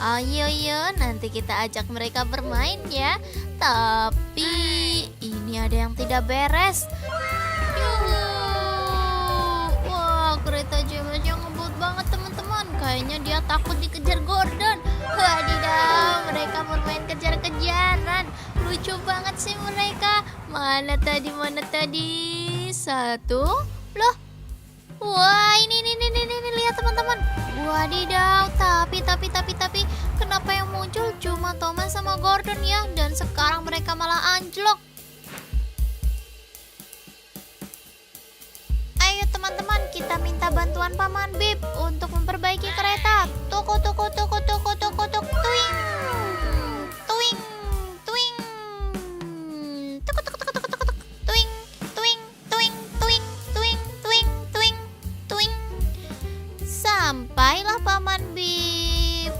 Ayo, nanti kita ajak mereka bermain ya. Tapi ini ada yang tidak beres. Yuhu. Wah, kereta James yang ngebut banget teman-teman. Kayaknya dia takut dikejar Gordon. Wadidaw, mereka bermain kejar-kejaran. Lucu banget sih mereka. Mana tadi? Satu. Loh. Wah, ini lihat teman-teman. Wadidaw, tapi kenapa yang muncul cuma Thomas sama Gordon ya? Dan sekarang mereka malah anjlok. Ayo teman-teman, kita minta bantuan Paman Bip untuk memperbaiki kereta. Tuing. Tuing. Tuing. Tuing. Sampailah Paman Bip.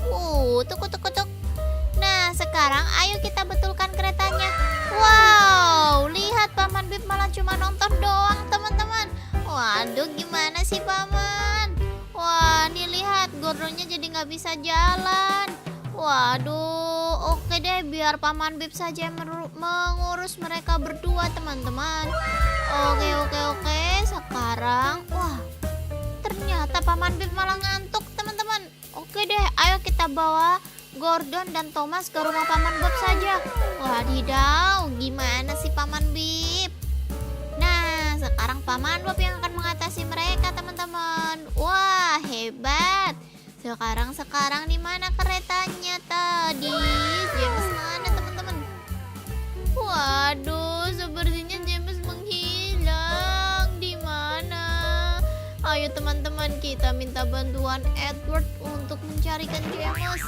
Tuk. Nah, sekarang ayo kita betulkan keretanya. Wow, lihat Paman Bip malah cuma nonton doang, teman-teman. Waduh, gimana sih Paman? Wah, nih lihat Gordonnya jadi nggak bisa jalan. Waduh, oke deh, biar Paman Bip saja yang mengurus mereka berdua, teman-teman. Oke. Sekarang, wah, ternyata Paman Bip malah ngantuk, teman-teman. Oke deh, ayo kita bawa Gordon dan Thomas ke rumah Paman Bob saja. Wadidaw, gimana sih Paman Bip? Nah, sekarang Paman Bob yang akan mengatasi mereka, teman-teman. Wah, hebat. Sekarang di mana keretanya tadi? James mana, teman-teman? Waduh, sepertinya James menghilang. Di mana? Ayo teman-teman, kita minta bantuan Edward untuk mencarikan James.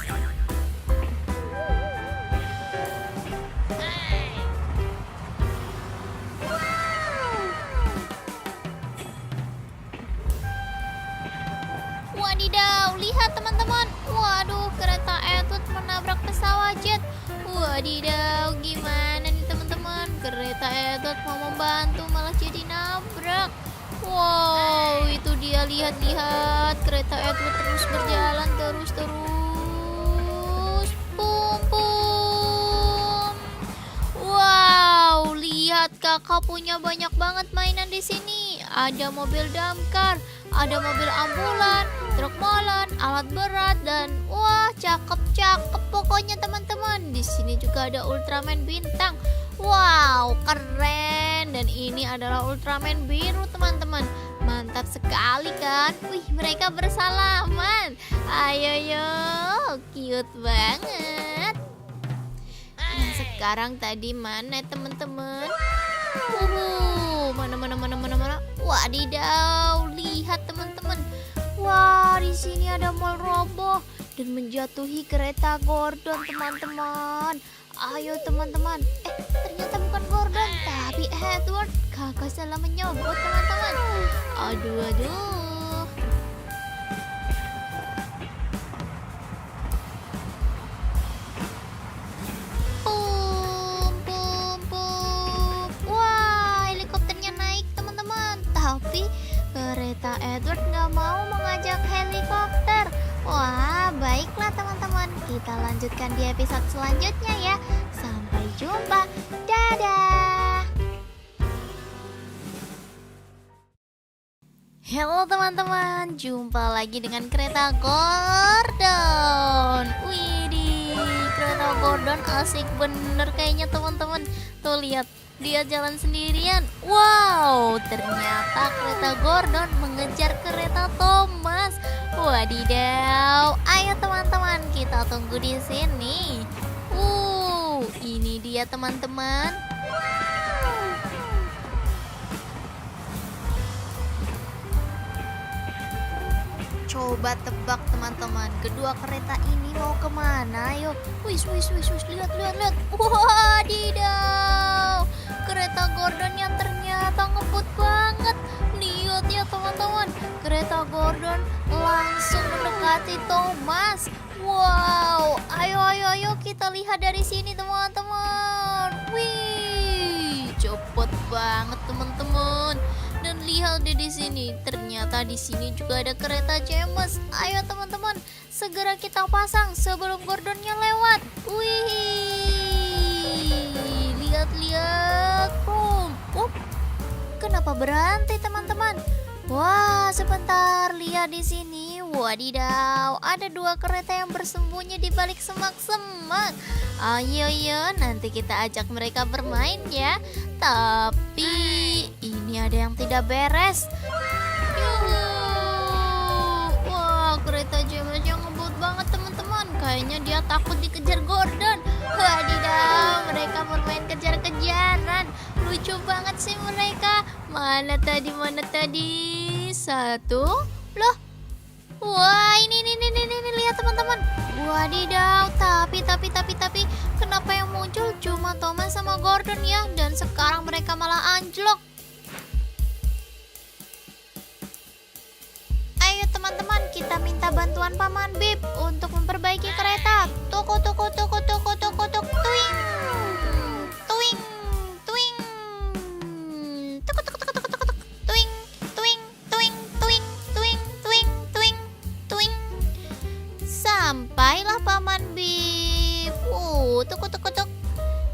Wadidaw, lihat teman-teman. Waduh, kereta Edward menabrak pesawat jet. Wadidaw, gimana nih teman-teman? Kereta Edward mau membantu malah jadi nabrak. Wow, itu dia, lihat kereta Edward terus berjalan terus. Pum. Wow, lihat kakak punya banyak banget mainan di sini. Ada mobil damkar, ada mobil ambulan, truk molen, alat berat, dan wah, cakep pokoknya teman-teman. Di sini juga ada Ultraman bintang. Wow, keren. Dan ini adalah Ultraman biru, teman-teman. Mantap sekali kan? Wih, mereka bersalaman. Ayo, cute banget. Nah, sekarang tadi mana teman-teman? Mana? Wadidaw, lihat teman-teman. Wah, di sini ada mall roboh dan menjatuhi kereta Gordon, teman-teman. Ayo teman-teman. Ternyata bukan Gordon, tapi Edward. Kakak salah menyebut, teman-teman. Aduh. Wah, helikopternya naik, teman-teman. Tapi kereta Edward nggak mau mengajak helikopter. Wah, baiklah teman-teman. Kita lanjutkan di episode selanjutnya ya. Sampai jumpa. Dadah. Halo teman-teman, jumpa lagi dengan kereta Gordon. Widih, kereta Gordon asik bener kayaknya teman-teman. Tuh lihat, dia jalan sendirian. Wow, ternyata kereta Gordon mengejar kereta Thomas. Wadidaw, ayo teman-teman, kita tunggu di sini. Ini dia teman-teman. Coba tebak teman-teman, kedua kereta ini mau kemana? Ayo, wis, lihat. Wadidaw, kereta Gordon yang ternyata ngebut banget. Lihat ya teman-teman, kereta Gordon langsung mendekati Thomas. Wow, ayo kita lihat dari sini teman-teman. Wih, cepet banget teman-teman. Dan lihat deh di sini, ternyata di sini juga ada kereta James. Ayo teman-teman, segera kita pasang sebelum Gordonnya lewat. Wih, lihat-lihat. Kenapa berhenti teman-teman? Wah, sebentar, lihat di sini. Wadidaw, ada 2 kereta yang bersembunyi di balik semak-semak. Ayo, nanti kita ajak mereka bermain ya. Tapi ini ada yang tidak beres. Wah, kereta James yang ngebut banget teman-teman. Kayaknya dia takut dikejar Gordon. Wadidaw, mereka bermain kejar-kejaran. Lucu banget sih mereka. Mana tadi? 1. Loh. Wah, ini lihat teman-teman. Wadidaw, tapi kenapa yang muncul cuma Thomas sama Gordon ya? Dan sekarang mereka malah anjlok. Ayo teman-teman, kita minta bantuan Paman Bip untuk memperbaiki kereta. Tuk. Tuing. Tuing. Tuing. Tuk. Tuing. Tuing. Sampailah Paman Bip. Tuk.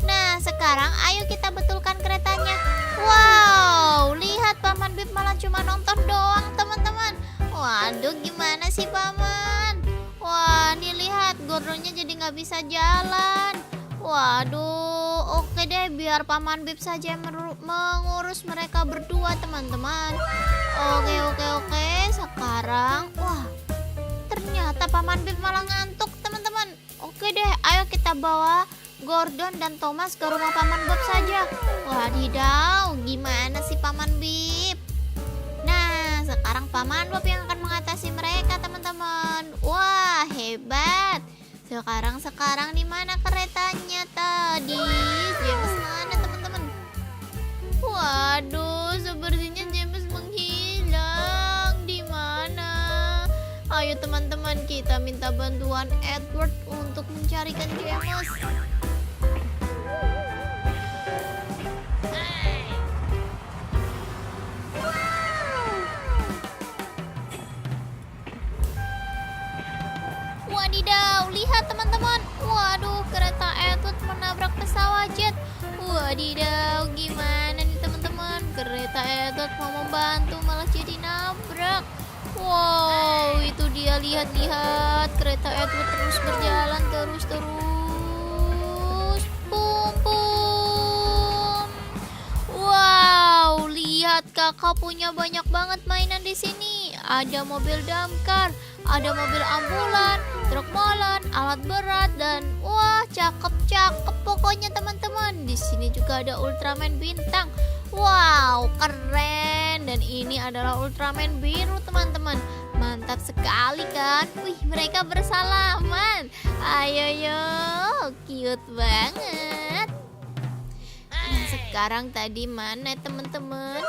Nah, sekarang ayo kita betulkan keretanya. Wow, lihat Paman Bip malah cuma nonton doang teman-teman. Waduh, gimana sih Paman? Wah, nih lihat Gordonnya jadi nggak bisa jalan. Waduh, oke deh, biar Paman Bip saja yang mengurus mereka berdua teman-teman. Oke. Sekarang, wah, ternyata Paman Bip malah ngantuk teman-teman. Oke deh, ayo kita bawa Gordon dan Thomas ke rumah Paman Bob saja. Wadidaw, gimana sih Paman Bip? Nah, sekarang Paman Bob yang akan mengatasi mereka teman-teman. Wah, hebat. Sekarang di mana keretanya tadi? James mana teman-teman? Waduh, sepertinya James menghilang. Di mana? Ayo teman-teman, kita minta bantuan Edward untuk mencarikan James. Wadidaw, lihat teman-teman. Waduh, kereta Edward menabrak pesawat jet. Wadidaw, gimana nih teman-teman? Kereta Edward mau membantu malah jadi nabrak. Wow, itu dia, lihat-lihat. Kereta Edward terus berjalan terus. Pum. Wow, lihat kakak punya banyak banget mainan di sini. Ada mobil damkar, ada mobil ambulan, truk molen, alat berat, dan wah, cakep pokoknya teman-teman. Di sini juga ada Ultraman bintang. Wow, keren. Dan ini adalah Ultraman biru teman-teman. Mantap sekali kan? Wih, mereka bersalaman. Ayo, cute banget. Nah, sekarang tadi mana teman-teman? Mana?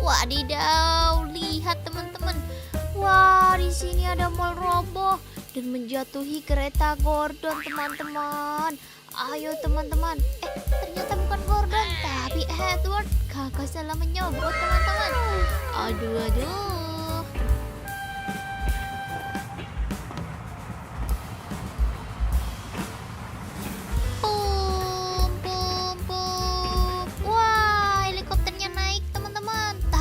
Wadidaw, lihat teman-teman. Wah, di sini ada mall roboh dan menjatuhi kereta Gordon teman-teman. Ayo teman-teman. Ternyata bukan Gordon, tapi Edward. Kakak salah menyebut teman-teman. Aduh.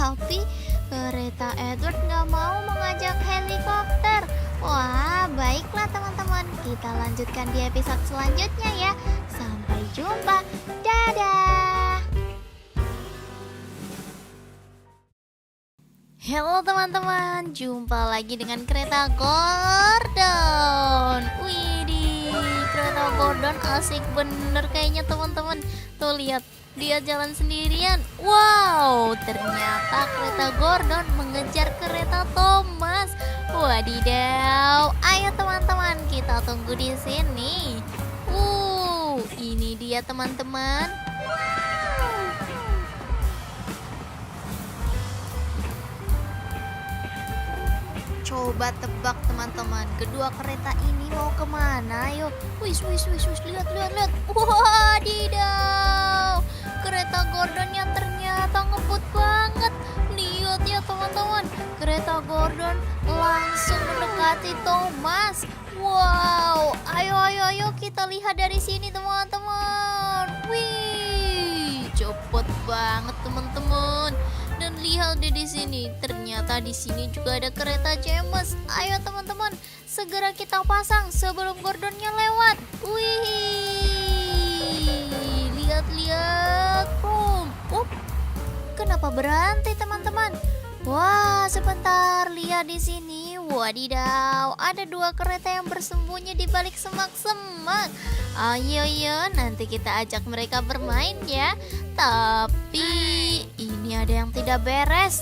Tapi kereta Edward nggak mau mengajak helikopter. Wah, baiklah teman-teman, kita lanjutkan di episode selanjutnya ya. Sampai jumpa, dadah. Halo teman-teman, jumpa lagi dengan kereta Gordon. Widih, kereta Gordon asik bener kayaknya teman-teman. Tuh lihat, dia jalan sendirian. Wow, ternyata kereta Gordon mengejar kereta Thomas. Wadidaw, ayo teman-teman, kita tunggu di sini. Ini dia teman-teman. Coba tebak teman-teman, kedua kereta ini mau kemana? Yuk, wis, lihat. Wadidaw, kereta Gordonnya ternyata ngebut banget. Lihat ya teman-teman. Kereta Gordon langsung mendekati Thomas. Wow, ayo kita lihat dari sini teman-teman. Wih, cepet banget teman-teman. Dan lihat deh di sini, ternyata di sini juga ada kereta James. Ayo teman-teman, segera kita pasang sebelum Gordonnya lewat. Wih, lihat-lihat, boom. Kenapa berhenti teman-teman? Wah, sebentar, lihat di sini. Wadidaw, ada 2 kereta yang bersembunyi di balik semak-semak. Ayo, nanti kita ajak mereka bermain ya. Tapi ini ada yang tidak beres.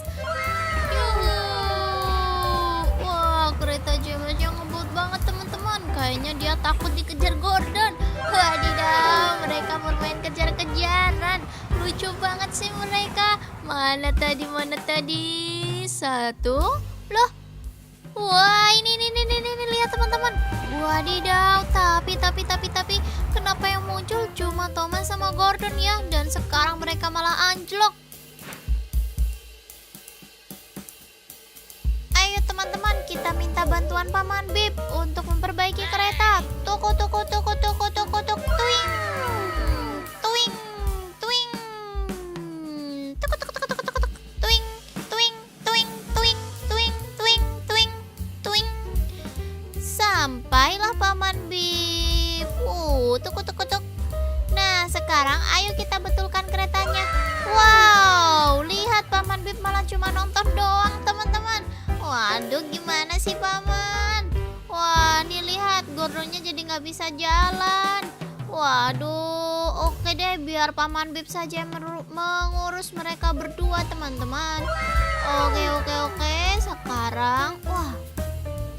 Wah, kereta James yang ngebut banget teman-teman. Kayaknya dia takut dikejar Gordon. Wadidaw, mereka bermain kejar-kejaran. Lucu banget sih mereka. Mana tadi? Satu. Loh. Wah, ini lihat teman-teman. Wadidaw, tapi kenapa yang muncul cuma Thomas sama Gordon ya? Dan sekarang mereka malah anjlok. Ayo teman-teman, kita minta bantuan Paman Bip untuk memperbaiki kereta. Tuk. Tuing. Sampailah Paman Bip. Tuk. Nah, sekarang ayo kita betulkan keretanya. Wow, lihat Paman Bip malah cuma nonton doang teman-teman. Waduh, gimana sih Paman? Wah, nih lihat Gordonnya jadi nggak bisa jalan. Waduh, oke deh, biar Paman Bip saja yang mengurus mereka berdua teman-teman. Oke. Sekarang, wah,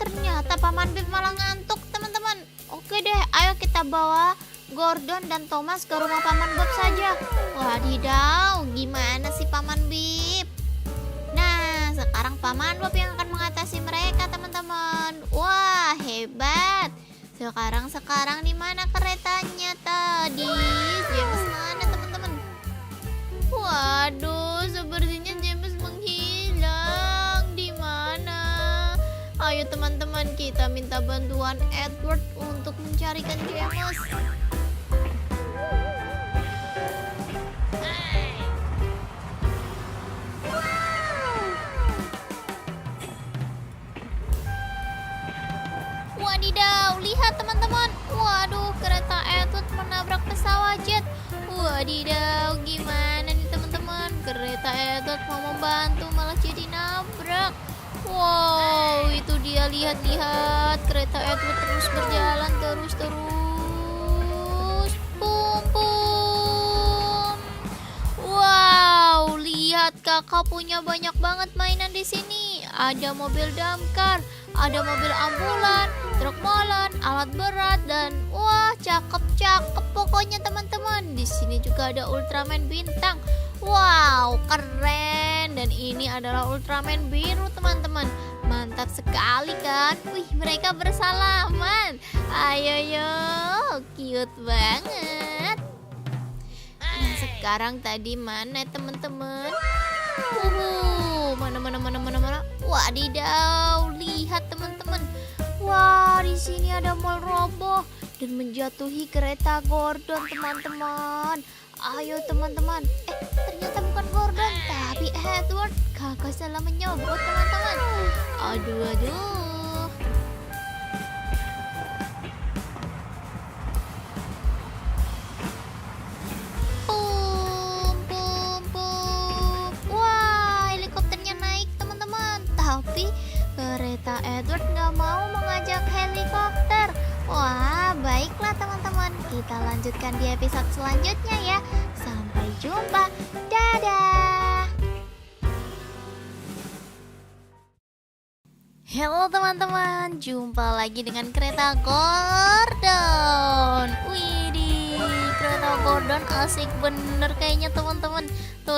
ternyata Paman Bip malah ngantuk teman-teman. Oke deh, ayo kita bawa Gordon dan Thomas ke rumah Paman Bob saja. Wadidaw, gimana sih Paman Bip? Nah, sekarang Paman Bob yang akan mengatasi mereka teman-teman. Wah, hebat. Sekarang di mana keretanya tadi? James mana teman-teman? Waduh, sepertinya James menghilang. Di mana? Ayo teman-teman, kita minta bantuan Edward untuk mencarikan James. Wadidaw, lihat teman-teman. Waduh, kereta Edward menabrak pesawat jet. Wadidaw, gimana nih teman-teman? Kereta Edward mau membantu malah jadi nabrak. Wow, itu dia, lihat kereta Edward terus berjalan terus. Pum. Wow, lihat kakak punya banyak banget mainan di sini. Ada mobil damkar, ada mobil ambulan, truk molen, alat berat, dan wah, cakep pokoknya teman-teman. Di sini juga ada Ultraman bintang. Wow, keren. Dan ini adalah Ultraman biru teman-teman. Mantap sekali kan? Wih, mereka bersalaman. Ayo, cute banget. Nah, sekarang tadi mana teman-teman? Mana? Wadidaw, lihat teman-teman. Wah, di sini ada mall roboh dan menjatuhi kereta Gordon teman-teman. Ayo teman-teman. Ternyata bukan Gordon, tapi Edward. Kakak salah menyebut teman-teman. Aduh. Pum. Wah, helikopternya naik teman-teman. Tapi kereta Edward nggak mau mengajak helikopter. Wah, baiklah teman-teman. Kita lanjutkan di episode selanjutnya ya. Sampai jumpa. Dadah. Halo teman-teman, jumpa lagi dengan kereta Gordon. Widih, kereta Gordon asik bener kayaknya teman-teman. Tuh